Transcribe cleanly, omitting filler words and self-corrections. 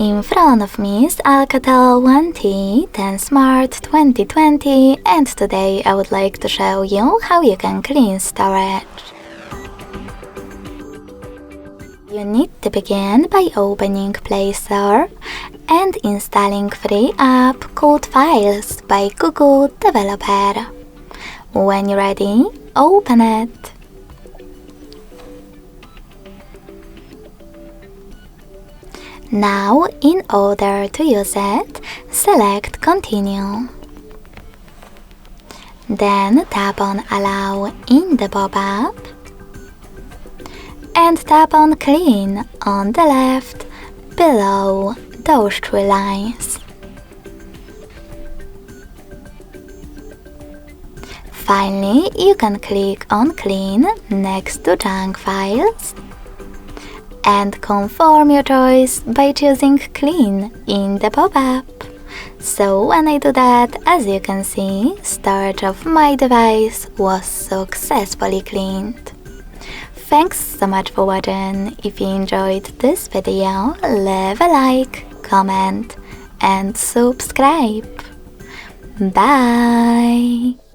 In front of me is ALCATEL 1T10 Smart 2020, and today I would like to show you how you can clean storage. You need to begin by opening Play Store and installing free app called Files by Google Developer. When you're ready, open it. Now, in order to use it, select Continue. Then tap on Allow in the pop-up and tap on Clean on the left below those three lines. Finally, you can click on Clean next to Junk Files and confirm your choice by choosing Clean in the pop-up. So when I do that, as you can see, storage of my device was successfully cleaned. Thanks so much for watching. If you enjoyed this video, leave a like, comment and subscribe. Bye!